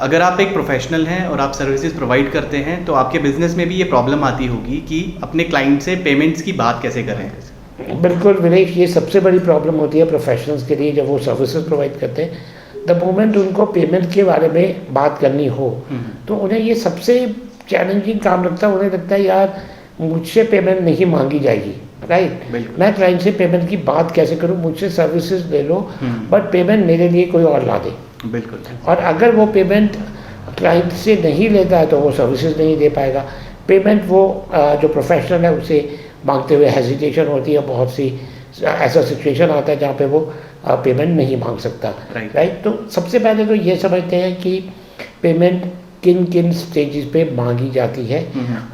अगर आप एक प्रोफेशनल हैं और आप सर्विसेज प्रोवाइड करते हैं तो आपके बिजनेस में भी ये प्रॉब्लम आती होगी कि अपने क्लाइंट से पेमेंट्स की बात कैसे करें। बिल्कुल विनेश, ये सबसे बड़ी प्रॉब्लम होती है प्रोफेशनल्स के लिए जब वो सर्विसेज प्रोवाइड करते हैं। द मोमेंट उनको पेमेंट के बारे में बात करनी हो तो उन्हें ये सबसे चैलेंजिंग काम लगता है। उन्हें लगता है यार मुझसे पेमेंट नहीं मांगी जाएगी, राइट, मैं क्लाइंट से पेमेंट की बात कैसे करूं, मुझसे सर्विसेज ले लो बट पेमेंट मेरे लिए कोई और ला दे। बिल्कुल। और अगर वो पेमेंट क्लाइंट से नहीं लेता है तो वो सर्विसेज नहीं दे पाएगा। पेमेंट वो जो प्रोफेशनल है उसे मांगते हुए हेजिटेशन होती है, बहुत सी ऐसा सिचुएशन आता है जहाँ पे वो पेमेंट नहीं मांग सकता, राइट। तो सबसे पहले तो ये समझते हैं कि पेमेंट किन किन स्टेजेस पे मांगी जाती है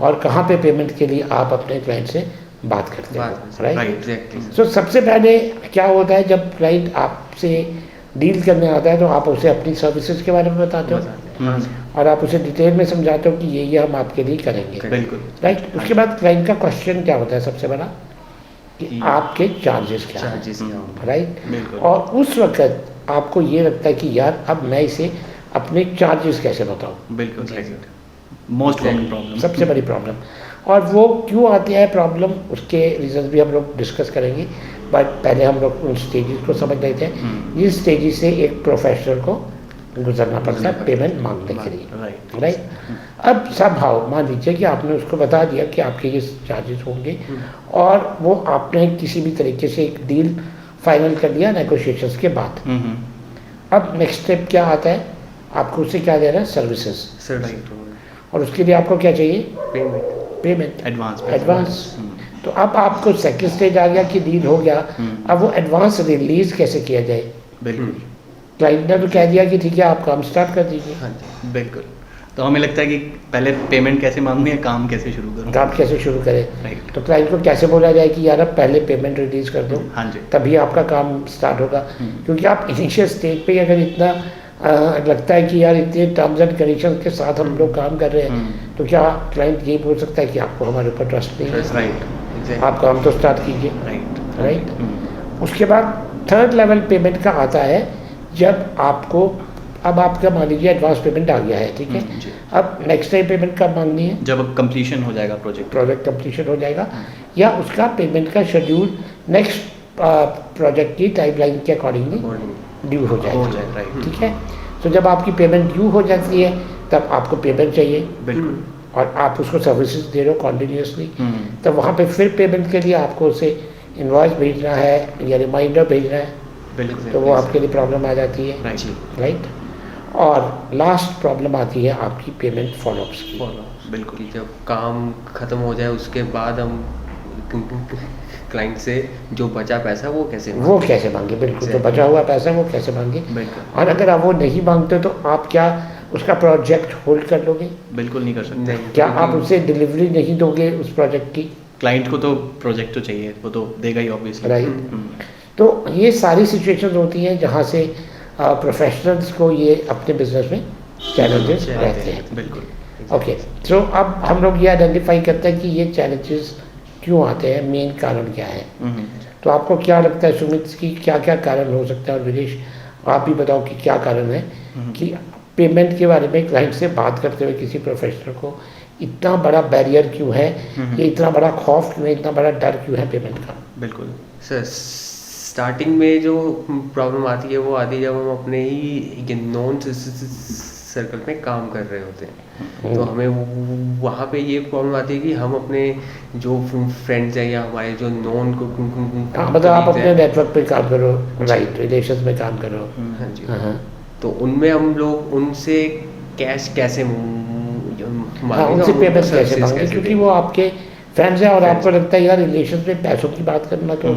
और कहाँ पे पेमेंट के लिए आप अपने क्लाइंट से बात करते हैं, राइट। सो सबसे पहले क्या होता है, जब क्लाइंट आपसे डील करने आता है तो आप उसे अपनी सर्विसेज के बारे में बताते हो और आप उसे डिटेल में समझाते हो कि ये हम आपके लिए करेंगे, बिल्कुल, राइट। उसके बाद क्लाइंट का क्वेश्चन क्या होता है सबसे बड़ा कि आपके चार्जेस क्या हैं, राइट। और उस वक्त आपको ये लगता है कि यार अब मैं इसे अपने चार्जेस कैसे बताऊं। बिल्कुल, मोस्ट कॉमन प्रॉब्लम, सबसे बड़ी प्रॉब्लम। और वो क्यों आती है प्रॉब्लम, उसके रीजन भी हम लोग डिस्कस करेंगे, बट पहले हम लोग उन स्टेजेस को समझ लेते हैं जिस स्टेजेस से एक प्रोफेशनल को गुजरना पड़ता है पेमेंट मांगने के लिए, राइट। अब सब हाउ मान लीजिए कि आपने उसको बता दिया कि आपके ये चार्जेस होंगे और वो आपने किसी भी तरीके से एक डील फाइनल कर दिया नेगोशिएशंस के बाद। अब नेक्स्ट स्टेप क्या आता है, आपको उससे क्या देना है, सर्विसेज, और उसके लिए आपको क्या चाहिए, पेमेंट, एडवांस। तो अब आपको सेकंड स्टेज आ गया कि डील हो गया, अब वो एडवांस रिलीज कैसे किया जाए। बिल्कुल, क्लाइंट ने तो कह दिया कि ठीक है आप काम स्टार्ट कर दीजिए। हाँ जी, बिल्कुल। तो हमें लगता है कि पहले पेमेंट कैसे मांगनी है, काम कैसे शुरू करूँ, काम कैसे शुरू करें। तो क्लाइंट को कैसे बोला जाए कि यार अब पहले पेमेंट रिलीज कर दो, हाँ जी, तभी आपका काम स्टार्ट होगा। क्योंकि आप इनिशियल स्टेज पे अगर इतना लगता है कि यार इतने टर्म्स एंड कंडीशन के साथ हम लोग काम कर रहे हैं तो क्या क्लाइंट ये बोल सकता है कि आपको हमारे ऊपर ट्रस्ट नहीं है, राइट, आप काम तो स्टार्ट कीजिए, राइट। उसके बाद थर्ड लेवल पेमेंट का आता है जब आपको, अब आपका मान लीजिए एडवांस पेमेंट आ गया है, ठीक है। अब नेक्स्ट टाइम पेमेंट कब मांगनी है, जब कंप्लीशन हो जाएगा, प्रोजेक्ट कंप्लीशन हो जाएगा या उसका पेमेंट का शेड्यूल नेक्स्ट प्रोजेक्ट की टाइमलाइन के अकॉर्डिंगली ड्यू हो जाएगा, ठीक है। तो जब आपकी पेमेंट ड्यू हो जाती है तब आपको पेमेंट चाहिए, बिल्कुल, और आप उसको सर्विसेज दे रहे हो कॉन्टिन्यूसली, तब वहाँ पे फिर पेमेंट के लिए आपको उसे इनवॉइस भेजना है या रिमाइंडर भेजना है, बिल्कुल। तो वो आपके लिए प्रॉब्लम आ जाती है, राइट। और लास्ट प्रॉब्लम आती है आपकी पेमेंट फॉलोअप्स की, बिल्कुल। जब काम खत्म हो जाए उसके बाद हम क्लाइंट से जो बचा पैसा वो कैसे मांगे, बिल्कुल। तो बचा हुआ पैसा वो कैसे मांगे, और अगर आप वो नहीं मांगते तो आप क्या उसका प्रोजेक्ट होल्ड कर लोगे, बिल्कुल नहीं कर सकते। क्या आप उसे डिलीवरी नहीं दोगे उस प्रोजेक्ट की, क्लाइंट को तो प्रोजेक्ट तो चाहिए, वो तो देगा ही ऑब्वियसली, राइट। तो ये सारी सिचुएशंस होती हैं जहाँ से प्रोफेशनल्स को ये अपने बिजनेस में चैलेंजेस रहते हैं, बिल्कुल। ओके, तो अब हम लोग ये आइडेंटिफाई करते हैं कि ये चैलेंजेस क्यों आते हैं, मेन कारण क्या है। तो आपको क्या लगता है सुमित की क्या क्या कारण हो सकता है, और विदेश आप भी बताओ कि क्या कारण है कि पेमेंट के बारे में क्लाइंट से बात करते हुए किसी प्रोफेशनल को इतना बड़ा बैरियर क्यों है, ये इतना बड़ा खौफ क्यों है, इतना बड़ा डर क्यों है पेमेंट का। बिल्कुल सर, स्टार्टिंग में जो प्रॉब्लम आती है वो आती है जब हम अपने ही नॉन सर्कल में काम कर रहे होते हैं, तो हमें वहाँ पे ये प्रॉब्लम आती है कि हम अपने जो फ्रेंड्स हैं या हमारे जो नॉन को मतलब आप अपने नेटवर्क पे काम करो, राइट, रिलेशंस में काम करो, हाँ जी, तो उनमें हम लोग उनसे कैश कैसे उनसे पेमेंट कैसे मांगे, क्योंकि वो आपके फ्रेंड्स हैं और आपको लगता है यार रिलेशन में पैसों की बात करना तो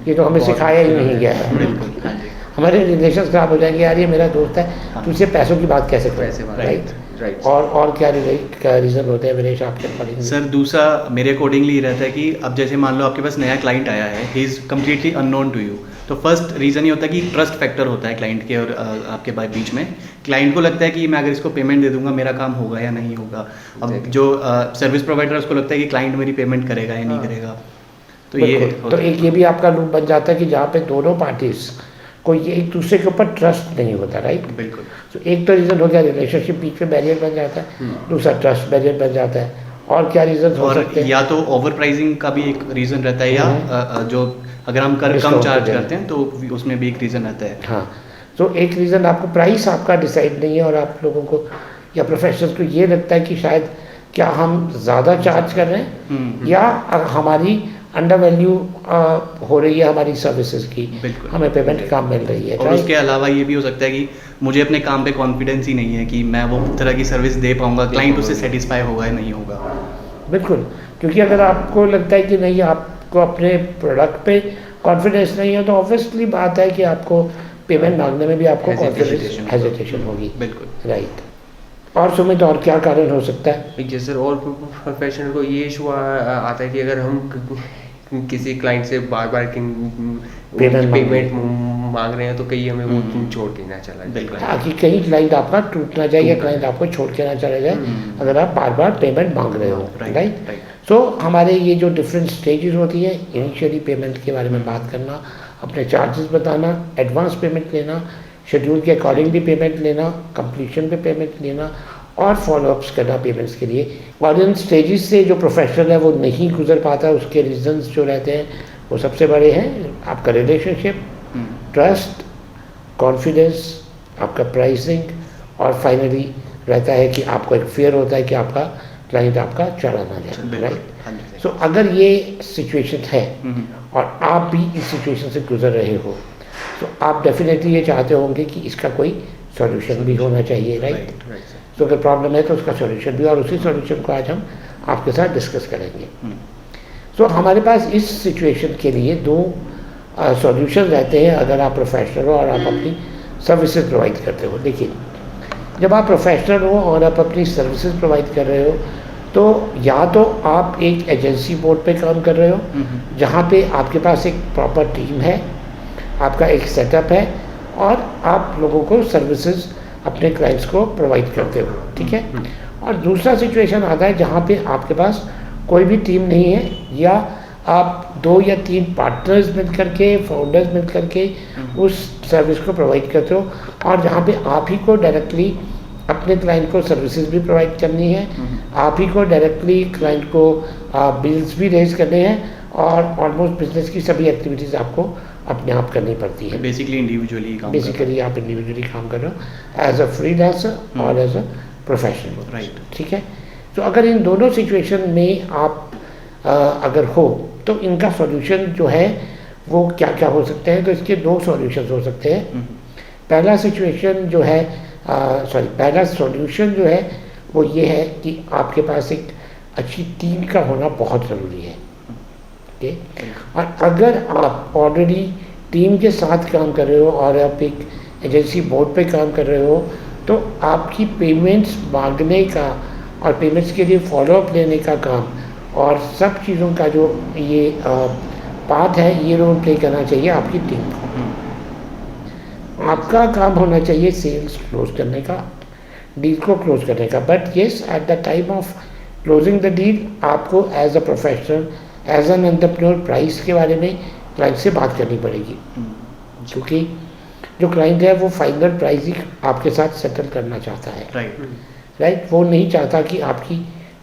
ये तो हमें सिखाया ही नहीं गया है, हमारे रिलेशन खराब हो जाएंगे, यार ये मेरा दोस्त है तुझसे पैसों की बात कैसे करें, राइट। और क्या रीज़न होते हैं विनेश आपके अकॉर्डिंग। सर दूसरा मेरे अकॉर्डिंगली ये रहता है कि अब जैसे मान लो आपके पास नया क्लाइंट आया है, he is completely unknown to you, तो फर्स्ट रीज़न ये होता है कि ट्रस्ट फैक्टर होता है क्लाइंट के और आपके बीच में। क्लाइंट को लगता है कि मैं अगर इसको पेमेंट दे दूंगा मेरा काम होगा या नहीं होगा। अब जो सर्विस प्रोवाइडर उसको लगता है कि क्लाइंट मेरी पेमेंट करेगा या नहीं करेगा। तो ये तो एक ये भी आपका लूप बन जाता है कि जहाँ पे दोनों पार्टीज कोई एक दूसरे के ऊपर ट्रस्ट नहीं होता, राइट। बिल्कुल। तो एक तो रीज़न हो गया रिलेशनशिप बीच में बैरियर बन जाता है, दूसरा ट्रस्ट बैरियर बन जाता है। और क्या रीज़न हो और सकते हैं? या तो ओवर प्राइसिंग का भी एक रीज़न रहता है, या जो अगर हम कम Discount चार्ज पे करते हैं तो उसमें भी एक रीज़न रहता है। हाँ, तो एक रीज़न आपको प्राइस आपका डिसाइड नहीं है और आप लोगों को या प्रोफेशनल्स को ये लगता है कि शायद क्या हम ज़्यादा चार्ज कर रहे हैं या हमारी अंडर वैल्यू हो रही है हमारी सर्विसेज की, बिल्कुल। हमें पेमेंट कम मिल रही है। और उसके अलावा ये भी हो सकता है कि मुझे अपने काम पे कॉन्फिडेंस ही नहीं है कि मैं वो तरह की सर्विस दे पाऊंगा, क्लाइंट उससे सेटिस्फाई होगा या नहीं होगा। बिल्कुल, क्योंकि अगर आपको लगता है कि नहीं, आपको अपने प्रोडक्ट पे कॉन्फिडेंस नहीं है, तो ऑब्वियसली बात है कि आपको पेमेंट मांगने में भी आपको कॉन्फिडेंस हेजिटेशन होगी। बिल्कुल, राइट। और सुमित, और क्या कारण हो सकता है? जैसे सर और प्रोफेशनल को ये इशू आता है कि अगर हम किसी क्लाइंट से बार बार पेमेंट मांग रहे हैं तो कहीं हमें वो छोड़ के ना चला जाए। हाँ, कि कहीं क्लाइंट आपका टूट ना जाए या क्लाइंट आपको छोड़ के ना चला जाए अगर आप बार बार पेमेंट मांग रहे हो, राइट। सो हमारे ये जो डिफरेंट स्टेजेस होती है, इनिशियली पेमेंट के बारे में बात करना, अपने चार्जेस बताना, एडवांस पेमेंट लेना, शेड्यूल के अकॉर्डिंगली पेमेंट लेना, कंप्लीशन पे पेमेंट लेना और फॉलोअप्स करना पेमेंट्स के लिए। और इन स्टेजेस से जो प्रोफेशनल है वो नहीं गुजर पाता, उसके रीजंस जो रहते हैं वो सबसे बड़े हैं आपका रिलेशनशिप, ट्रस्ट, कॉन्फिडेंस, आपका प्राइसिंग और फाइनली रहता है कि आपको एक फियर होता है कि आपका क्लाइंट आपका चला ना जाए, राइट। सो अगर ये सिचुएशन है और आप भी इस सिचुएशन से गुजर रहे हो तो आप डेफिनेटली ये चाहते होंगे कि इसका कोई सॉल्यूशन भी होना चाहिए, राइट। तो अगर प्रॉब्लम है तो उसका सॉल्यूशन भी, और उसी सॉल्यूशन को आज हम आपके साथ डिस्कस करेंगे। तो हमारे पास इस सिचुएशन के लिए दो सॉल्यूशन रहते हैं अगर आप प्रोफेशनल हो और आप अपनी सर्विसेज प्रोवाइड करते हो। देखिए, जब आप प्रोफेशनल हो और आप अपनी सर्विसेज प्रोवाइड कर रहे हो तो या तो आप एक एजेंसी बोर्ड पे काम कर रहे हो जहाँ पे आपके पास एक प्रॉपर टीम है, आपका एक सेटअप है और आप लोगों को सर्विसेज अपने क्लाइंट्स को प्रोवाइड करते हो, ठीक है। और दूसरा सिचुएशन आता है जहाँ पे आपके पास कोई भी टीम नहीं है या आप 2 या 3 पार्टनर्स मिल करके, फाउंडर्स मिल करके उस सर्विस को प्रोवाइड करते हो और जहाँ पे आप ही को डायरेक्टली अपने क्लाइंट को सर्विसेज भी प्रोवाइड करनी है, आप ही को डायरेक्टली क्लाइंट को बिल्स भी रेज करने हैं और ऑलमोस्ट बिजनेस की सभी एक्टिविटीज़ आपको अपने आप करनी पड़ती है। बेसिकली इंडिविजुअली काम बेसिकली आप इंडिविजुअली काम कर रहे हो एज अ फ्रीलांसर और एज अ प्रोफेशनल, राइट। ठीक है। तो अगर इन दोनों सिचुएशन में आप अगर हो तो इनका सॉल्यूशन जो है वो क्या क्या हो सकते हैं? तो इसके 2 सॉल्यूशन हो सकते हैं। पहला सिचुएशन जो है पहला सॉल्यूशन जो है वो ये है कि आपके पास एक अच्छी टीम का होना बहुत ज़रूरी है, ओके। और अगर आप ऑलरेडी टीम के साथ काम कर रहे हो और आप एक एजेंसी बोर्ड पे काम कर रहे हो तो आपकी पेमेंट्स मांगने का और पेमेंट्स के लिए फॉलोअप लेने का काम और सब चीज़ों का जो ये पार्ट है ये रोल प्ले करना चाहिए आपकी टीम को। आपका काम होना चाहिए सेल्स क्लोज करने का, डील को क्लोज करने का, but yes at the time of closing the deal आपको as a professional, as an entrepreneur price के बारे में क्लाइंट से बात करनी पड़ेगी क्योंकि जो क्लाइंट है वो फाइनल प्राइसिंग आपके साथ सेटल करना चाहता है, राइट। वो नहीं चाहता कि आपकी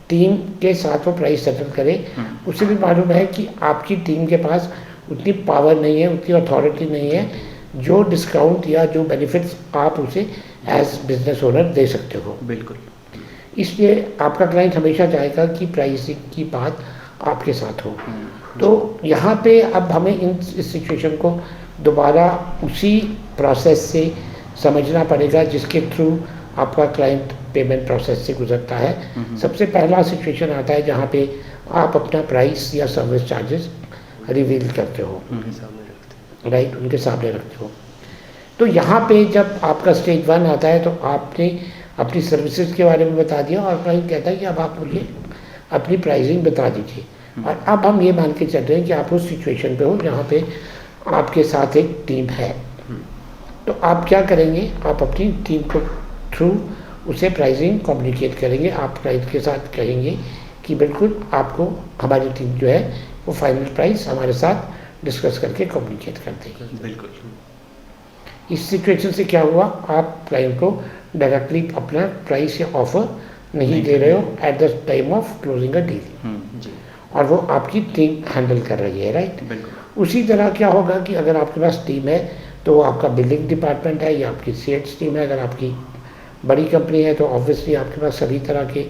टीम के साथ वो प्राइस सेटल करे। उसे भी मालूम है कि आपकी टीम के पास उतनी पावर नहीं है, उतनी अथॉरिटी नहीं है जो डिस्काउंट या जो बेनिफिट्स आप उसे एज बिजनेस ओनर दे सकते हो। बिल्कुल। इसलिए आपका क्लाइंट हमेशा चाहेगा कि प्राइसिंग की बात आपके साथ हो। तो यहाँ पे अब हमें इस सिचुएशन को दोबारा उसी प्रोसेस से समझना पड़ेगा जिसके थ्रू आपका क्लाइंट पेमेंट प्रोसेस से गुजरता है। सबसे पहला सिचुएशन आता है जहाँ पे आप अपना प्राइस या सर्विस चार्जेस रिवील करते हो, राइट, उनके सामने रखते हो। तो यहाँ पे जब आपका स्टेज 1 आता है तो आपने अपनी सर्विसेज के बारे में बता दिया और क्लाइंट कहता है कि अब आप मुझे अपनी प्राइसिंग बता दीजिए। और अब हम ये मान के चल रहे हैं कि आप उस सिचुएशन पे हो जहाँ पे आपके साथ एक टीम है। तो आप क्या करेंगे? आप अपनी टीम को थ्रू उसे प्राइसिंग कम्युनिकेट करेंगे। आप क्लाइंट के साथ कहेंगे कि बिल्कुल आपको हमारी टीम जो है वो फाइनल प्राइस हमारे साथ डिस्कस करके कम्युनिकेट कर देगी। बिल्कुल। इस सिचुएशन से क्या हुआ, आप क्लाइंट को डायरेक्टली अपना प्राइस या ऑफर नहीं दे रहे हो at the time of closing a deal, जी और वो आपकी टीम हैंडल कर रही है, राइट। बिल्कुल। उसी तरह क्या होगा कि अगर आपके पास टीम है तो वो आपका बिलिंग डिपार्टमेंट है या आपकी सेल्स टीम है। अगर आपकी बड़ी कंपनी है तो ऑब्वियसली आपके पास सभी तरह के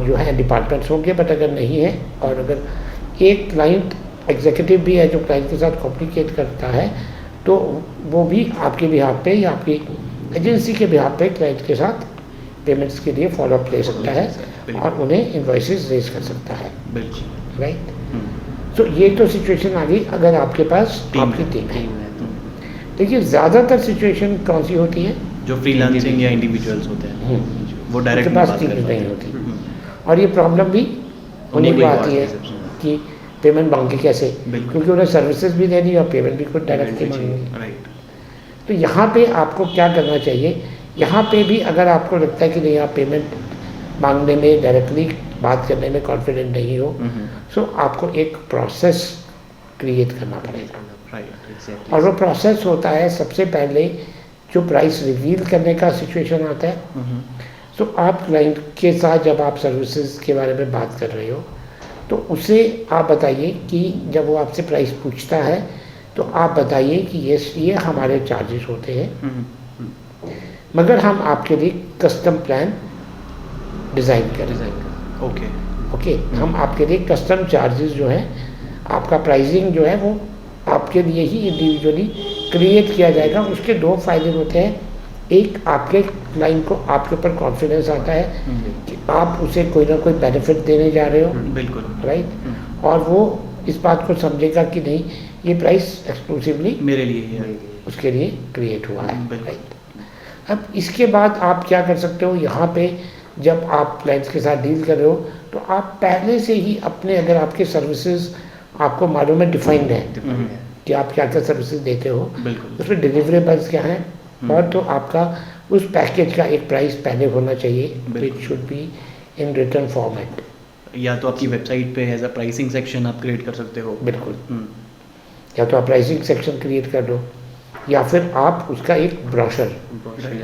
जो है डिपार्टमेंट्स होंगे, बट अगर नहीं है और अगर एक क्लाइंट एग्जीक्यूटिव भी है जो क्लाइंट के साथ कम्युनिकेट करता है तो वो भी आपके बिहाफ पे या आपकी एजेंसी के बिहाफ पे क्लाइंट के साथ पेमेंट्स के लिए फॉलोअप ले सकता है और उन्हें इन्वॉइसेस रेज कर सकता है, बिल्कुल। राइट। तो ये तो सिचुएशन आ गई अगर आपके पास आपकी टीम है। देखिए ज़्यादातर सिचुएशन कौन सी होती है, जो फ्रीलांसिंग या इंडिविजुअल्स होते हैं वो डायरेक्ट उनके पास टीम नहीं होती, और ये प्रॉब्लम भी उन्हीं को आती है कि पेमेंट मांगे कैसे, क्योंकि उन्हें सर्विसेज भी देनी और पेमेंट भी खुद डायरेक्टली मांगनी। राइट। तो यहाँ पे आपको क्या करना चाहिए, यहाँ पे भी अगर आपको लगता है कि नहीं आप पेमेंट मांगने में डायरेक्टली बात करने में कॉन्फिडेंट नहीं हो, सो आपको एक प्रोसेस क्रिएट करना पड़ेगा। राइट। और वो प्रोसेस होता है सबसे पहले जो प्राइस रिवील करने का सिचुएशन आता है। सो आप क्लाइंट के साथ जब आप सर्विसेज के बारे में बात कर रहे हो तो उसे आप बताइए कि जब वो आपसे प्राइस पूछता है तो आप बताइए कि ये हमारे चार्जेस होते हैं, मगर हम आपके लिए कस्टम प्लान डिज़ाइन करें। ओके, हम आपके लिए कस्टम चार्जेस जो है, आपका प्राइसिंग जो है वो आपके लिए ही इंडिविजुअली क्रिएट किया जाएगा। उसके दो फायदे होते हैं, एक आपके क्लाइंट को आपके ऊपर कॉन्फिडेंस आता है कि आप उसे कोई ना कोई बेनिफिट देने जा रहे हो, बिल्कुल, राइट, और वो इस बात को समझेगा कि नहीं ये प्राइस एक्सक्लूसिवली मेरे लिए ही है, उसके लिए क्रिएट हुआ है, बिल्कुल। राइट। अब इसके बाद आप क्या कर सकते हो, यहाँ पे जब आप क्लाइंट्स के साथ डील कर रहे हो तो आप पहले से ही अपने, अगर आपके सर्विसेज आपको मालूम है, डिफाइंड है कि आप क्या क्या सर्विसेज देते हो, बिल्कुल। उसमें डिलीवरेबल्स क्या हैं, और तो आपका उस पैकेज का एक प्राइस पहले होना चाहिए which should be in return format. या तो आपकी वेबसाइट पे एज अ प्राइसिंग सेक्शन आप क्रिएट कर सकते हो। बिल्कुल, या तो आप प्राइसिंग सेक्शन क्रिएट कर दो या फिर आप उसका एक ब्रोशर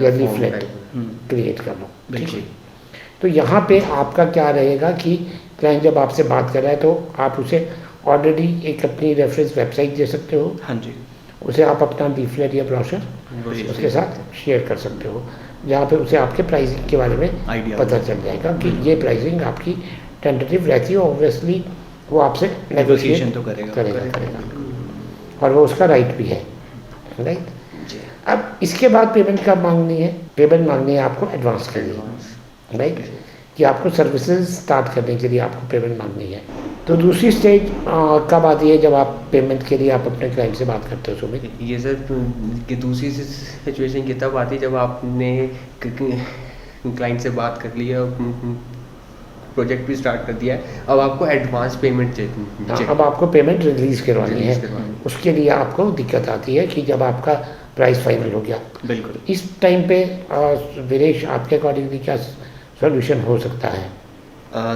या लीफलेट क्रिएट कर लो, ठीक है। तो यहाँ पे आपका क्या रहेगा कि क्लाइंट जब आपसे बात कर रहा है तो आप उसे ऑलरेडी एक अपनी रेफरेंस वेबसाइट दे सकते हो, हाँ जी, उसे आप अपना लीफलेट या ब्रोशर उसके साथ शेयर कर सकते हो, जहाँ पे उसे आपके प्राइसिंग के बारे में आइडिया पता चल जाएगा कि ये प्राइसिंग आपकी टेंटेटिव रहती है। ऑब्वियसली वो आपसे नेगोशिएशन तो करेगा और वो उसका राइट भी है, राइट। अब इसके बाद पेमेंट कब मांगनी है, पेमेंट मांगनी है आपको एडवांस के लिए, राइट, कि आपको सर्विसेज स्टार्ट करने के लिए आपको पेमेंट मांगनी है। तो दूसरी स्टेज कब आती है, जब आप पेमेंट के लिए आप अपने क्लाइंट से बात करते हो सुमित? ये सर कि दूसरी सिचुएशन की तब आती है जब आपने क्लाइंट से बात कर ली है, प्रोजेक्ट भी स्टार्ट कर दिया है, अब आपको एडवांस पेमेंट चाहिए। अब आपको पेमेंट रिलीज़ करवानी है, उसके लिए आपको दिक्कत आती है कि जब आपका प्राइस फाइनल हो गया, बिल्कुल। इस टाइम पे वीरेश आपके अकॉर्डिंगली क्या सॉल्यूशन हो सकता है?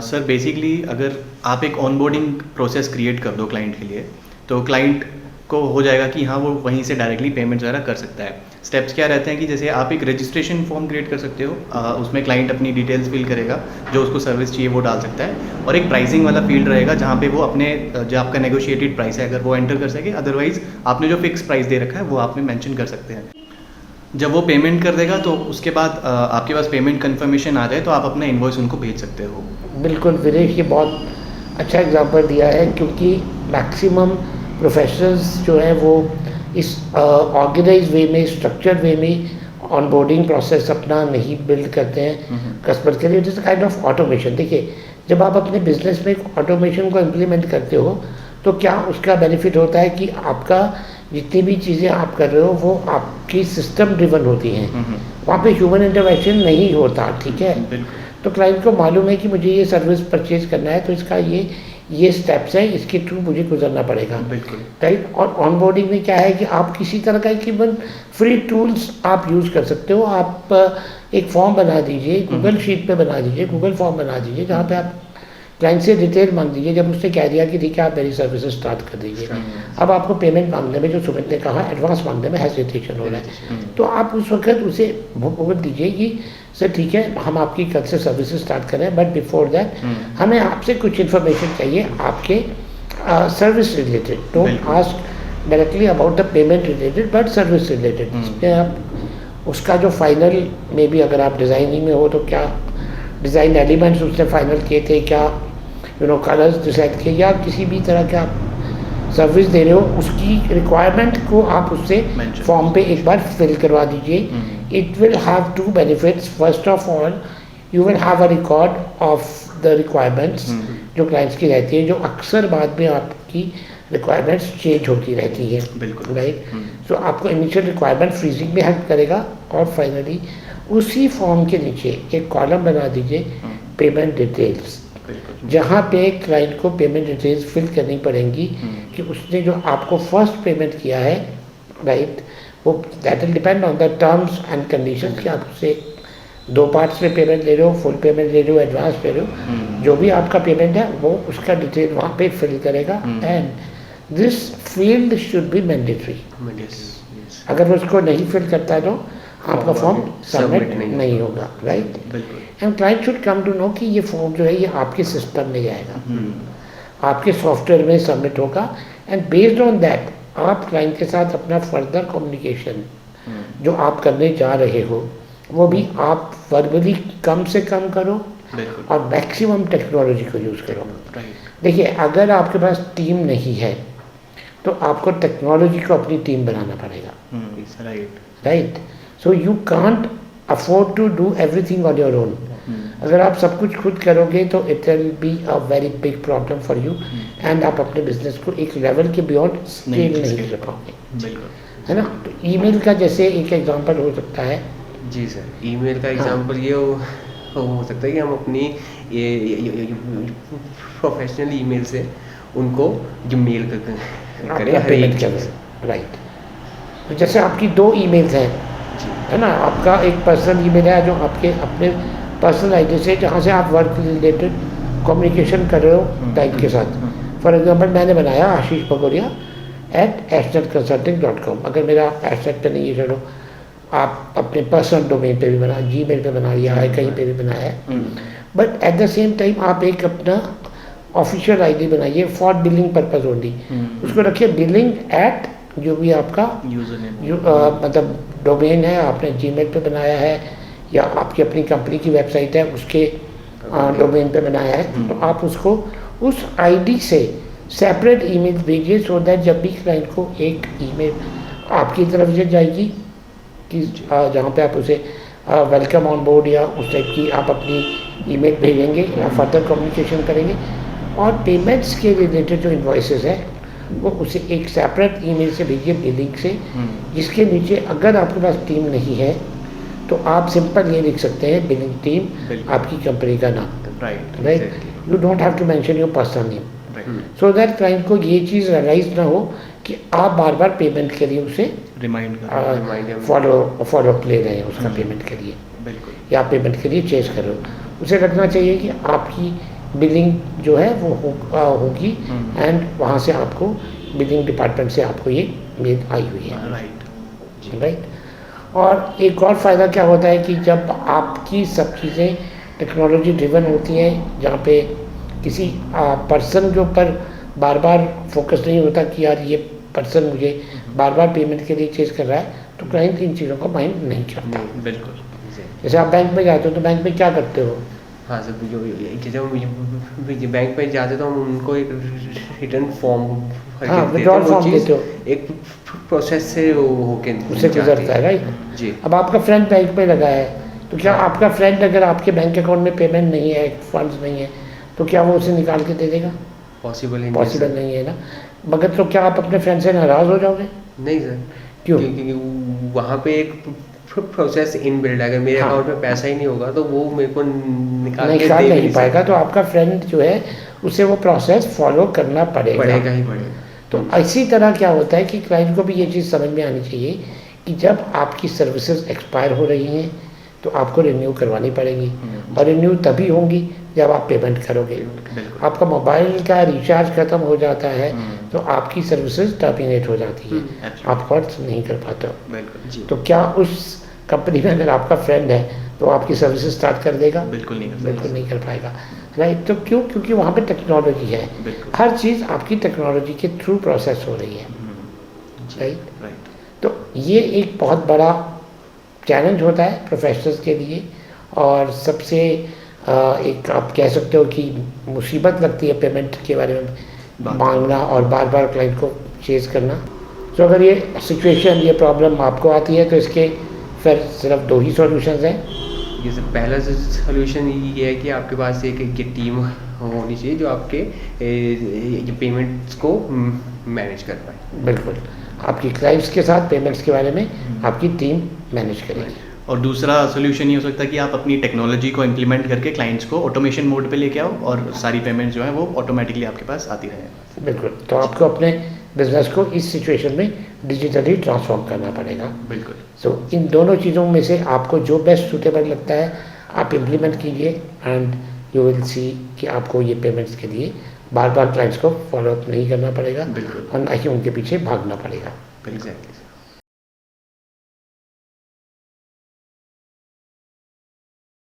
सर बेसिकली अगर आप एक ऑनबोर्डिंग प्रोसेस क्रिएट कर दो क्लाइंट के लिए तो क्लाइंट को हो जाएगा कि हाँ वो वहीं से डायरेक्टली पेमेंट वगैरह कर सकता है। स्टेप्स क्या रहते हैं कि जैसे आप एक रजिस्ट्रेशन फॉर्म क्रिएट कर सकते हो, उसमें क्लाइंट अपनी डिटेल्स फिल करेगा, जो उसको सर्विस चाहिए वो डाल सकता है, और एक प्राइसिंग वाला फील्ड रहेगा जहाँ पे वो अपने जो आपका नेगोशिएटेड प्राइस है अगर वो एंटर कर सके, अदरवाइज आपने जो फिक्स प्राइस दे रखा है वो आप में मेंशन कर सकते हैं। जब वो पेमेंट कर देगा तो उसके बाद आपके पास पेमेंट कंफर्मेशन आ जाए तो आप अपना इनवॉइस उनको भेज सकते हो। बिल्कुल वीरेश, ये बहुत अच्छा एग्जांपल दिया है, क्योंकि मैक्सिमम प्रोफेशनल्स जो हैं वो इस ऑर्गेनाइज वे में, स्ट्रक्चर वे में ऑनबोर्डिंग प्रोसेस अपना नहीं बिल्ड करते हैं कस्टमर के लिए। It is kind of automation. देखिए, जब आप अपने बिजनेस में एक ऑटोमेशन को इम्प्लीमेंट करते हो तो क्या उसका बेनिफिट होता है कि आपका जितनी भी चीज़ें आप कर रहे हो वो आपकी सिस्टम ड्रिवन होती हैं, वहाँ पे ह्यूमन इंटरवेंशन नहीं होता, ठीक है। तो क्लाइंट को मालूम है कि मुझे ये सर्विस परचेज करना है तो इसका ये स्टेप्स हैं, इसके थ्रू मुझे गुजरना पड़ेगा, बिल्कुल, राइट। और ऑनबोर्डिंग में क्या है कि आप किसी तरह का एक इवन फ्री टूल्स आप यूज़ कर सकते हो। आप एक फॉर्म बना दीजिए, गूगल शीट पे बना दीजिए, गूगल फॉर्म बना दीजिए, जहाँ पे आप क्लाइंट से डिटेल मांग दीजिए। जब उसने कह दिया कि ठीक है आप मेरी सर्विसेज स्टार्ट कर दीजिए, अब आपको पेमेंट मांगने में, जो सुमित ने कहा, एडवांस मांगने में हेजिटेशन हो रहा है, तो आप उस वक्त उसे बोल दीजिए कि सर ठीक है हम आपकी कल से सर्विसेज स्टार्ट करें, बट बिफोर दैट हमें आपसे कुछ इन्फॉर्मेशन चाहिए आपके service related. Don't ask directly about the payment related but service related. इसमें आप उसका जो फाइनल में भी, अगर आप डिज़ाइनिंग में हो तो क्या डिज़ाइन एलिमेंट्स उसने फाइनल किए थे, क्या कलर्स डिसाइड किए, या किसी भी तरह का सर्विस दे रहे हो उसकी रिक्वायरमेंट को आप उससे फॉर्म पे एक बार फिल करवा दीजिए। It will have two benefits. First of all you will have a record of the requirements जो क्लाइंट्स की रहती है, जो अक्सर बाद में आपकी रिक्वायरमेंट्स चेंज होती रहती है, बिल्कुल राइट। सो आपको इनिशियल रिक्वायरमेंट फ्रीजिंग में हेल्प करेगा। और फाइनली उसी फॉर्म के नीचे एक कॉलम बना दीजिए पेमेंट डिटेल्स, जहाँ पे क्लाइंट को पेमेंट डिटेल्स फिल करनी पड़ेंगी कि उसने जो आपको फर्स्ट पेमेंट किया है, राइट, वो that will depend on the terms and conditions कि आप उससे 2 पार्ट्स में पेमेंट ले रहे हो, फुल पेमेंट ले रहे हो, एडवांस ले रहे हो, जो भी आपका पेमेंट है वो उसका डिटेल वहाँ पे फिल करेगा। And this field should be mandatory. अगर वो उसको नहीं फिल करता है तो आपका फॉर्म सबमिट नहीं होगा, right. And client should come to know कि ये फॉर्म जो है ये आपके सिस्टम में जाएगा, आपके सॉफ्टवेयर में सबमिट होगा, एंड बेस्ड ऑन दैट आप क्लाइंट के साथ अपना फर्दर कम्युनिकेशन जो आप करने जा रहे हो वो भी आप वर्बली कम से कम करो और मैक्सिमम टेक्नोलॉजी को यूज़ करो। देखिए, अगर आपके पास टीम नहीं है तो आपको टेक्नोलॉजी को अपनी टीम बनाना पड़ेगा, right. So you can't afford to do everything on your own. अगर आप सब कुछ खुद करोगे तो it will be a very big problem for you, and आप अपने बिजनेस को एक लेवल के बियॉन्ड स्केल नहीं कर पाओगे, है ना। तो ईमेल का जैसे एक एग्जांपल हो सकता है। जी सर, ईमेल का एग्जांपल ये हो सकता है कि हम अपनी ये प्रोफेशनल ईमेल से उनको जो मेल करें हर एक चीज़, राइट। तो जैसे आपकी 2 ईमेल्स हैं, है ना, आपका एक पर्सनल ईमेल है जो आपके अपने पर्सनल आईडी से, जहाँ से आप वर्क रिलेटेड कम्युनिकेशन कर रहे हो क्लाइंट के साथ। फॉर एग्जांपल मैंने बनाया आशीष भगोरिया @asnetconsulting.com। अगर मेरा एसेट पे नहीं है, चलो आप अपने पर्सनल डोमेन पे भी बना, जीमेल पे बना लिया है, कहीं पे भी बनाया है, but at the same time आप एक अपना ऑफिशियल आईडी बनाइए फॉर बिलिंग पर्पज ओनली। उसको रखिए बिलिंग @ जो भी आपका मतलब डोमेन है, आपने जीमेल पे बनाया है या आपकी अपनी कंपनी की वेबसाइट है उसके डोमेन पे बनाया है, तो आप उसको उस आईडी से सेपरेट ईमेल भेजिए, सो दैट जब भी क्लाइंट को एक ईमेल आपकी तरफ से जाएगी कि जहाँ पे आप उसे वेलकम ऑन बोर्ड या उस टाइप की आप अपनी ईमेल भेजेंगे या फर्दर कम्युनिकेशन करेंगे, और पेमेंट्स के रिलेटेड जो इन्वॉइसेस है वो उसे एक सेपरेट ईमेल से भेजिए बिलिंग से, जिसके नीचे अगर आपके पास टीम नहीं है तो आप सिंपल ये लिख सकते हैं बिलिंग टीम, आपकी कंपनी का नाम, right. You don't have to mention your personal name, so that client को ये चीज़ रियलाइज ना हो कि आप बार बार पेमेंट के लिए उसे फॉलोअप ले रहे हैं उसका पेमेंट के लिए, या पेमेंट के लिए चेज कर रहे हो। उसे लगना चाहिए कि आपकी बिलिंग जो है वो होगी, एंड वहाँ से आपको बिलिंग डिपार्टमेंट से आपको ये मेल आई हुई है, राइट। और एक और फ़ायदा क्या होता है कि जब आपकी सब चीज़ें टेक्नोलॉजी ड्रिवन होती हैं, जहाँ पे किसी पर्सन के ऊपर बार बार फोकस नहीं होता कि यार ये पर्सन मुझे बार बार पेमेंट के लिए चेज कर रहा है, तो क्लाइंट इन चीज़ों को माइंड नहीं करता। बिल्कुल। जैसे आप बैंक में जाते हो तो बैंक में क्या करते हो? हाँ सर, जब बैंक पे जाते तो हम उनको एक रिटर्न फॉर्म विड्रॉल फॉर्म देते हो, एक प्रोसेस से होके उससे गुजरता है, राइट जी। अब आपका फ्रेंड बैंक में लगा है, तो क्या आपका फ्रेंड अगर आपके बैंक अकाउंट में पेमेंट नहीं है, फंड्स नहीं है, तो क्या वो उसे निकाल के दे देगा? पॉसिबल नहीं है ना। मगर तो क्या आप अपने फ्रेंड से नाराज़ हो जाओगे? नहीं सर। क्यों? क्योंकि वहाँ पे एक प्रोसेस इनबिल्ड है, अगर मेरे अकाउंट में पैसा ही नहीं होगा तो वो मेरे को निकाल नहीं पाएगा, तो आपका फ्रेंड जो है उसे वो प्रोसेस फॉलो करना पड़ेगा। तो इसी तरह क्या होता है कि क्लाइंट को भी ये चीज़ समझ में आनी चाहिए कि जब आपकी सर्विसेज एक्सपायर हो रही हैं तो आपको रिन्यू करवानी पड़ेगी, और रिन्यू तभी होंगी जब आप पेमेंट करोगे। बिल्कुल। आपका मोबाइल का रिचार्ज खत्म हो जाता है तो आपकी सर्विसेज टर्मिनेट हो जाती है, absolutely। आप कॉल्स नहीं कर पाते हो। बिल्कुल जी। तो क्या उस कंपनी में अगर आपका फ्रेंड है तो आपकी सर्विसेज स्टार्ट कर देगा? बिल्कुल नहीं कर बिल्कुल नहीं कर पाएगा, राइट। तो क्यों? क्योंकि वहाँ पे टेक्नोलॉजी है, बिल्कुल। हर चीज़ आपकी टेक्नोलॉजी के थ्रू प्रोसेस हो रही है, राइट। राइट। तो ये एक बहुत बड़ा चैलेंज होता है प्रोफेशनल्स के लिए, और सबसे एक आप कह सकते हो कि मुसीबत लगती है पेमेंट के बारे में बात मांगना और बार बार क्लाइंट को चेज करना। तो अगर ये सिचुएशन, ये प्रॉब्लम आपको आती है तो इसके फिर सिर्फ दो ही सॉल्यूशंस हैं। जैसे पहला सोल्यूशन ये है कि आपके पास एक टीम होनी चाहिए जो आपके पेमेंट्स को मैनेज कर पाए। बिल्कुल, आपकी क्लाइंट्स के साथ पेमेंट्स के बारे में आपकी टीम मैनेज करेगी। और दूसरा सोल्यूशन ये हो सकता है कि आप अपनी टेक्नोलॉजी को इम्प्लीमेंट करके क्लाइंट्स को ऑटोमेशन मोड पे लेके आओ और सारी पेमेंट्स जो है वो ऑटोमेटिकली आपके पास आती रहे। बिल्कुल, तो आपको अपने बिजनेस को इस सिचुएशन में डिजिटली ट्रांसफॉर्म करना पड़ेगा। बिल्कुल। सो इन दोनों चीज़ों में से आपको जो बेस्ट सूटेबल लगता है आप इम्प्लीमेंट कीजिए, एंड यू विल सी कि आपको ये पेमेंट्स के लिए बार बार क्लाइंट्स को फॉलोअप नहीं करना पड़ेगा बिल्कुल। और ना ही उनके पीछे भागना पड़ेगा। एग्जैक्टली।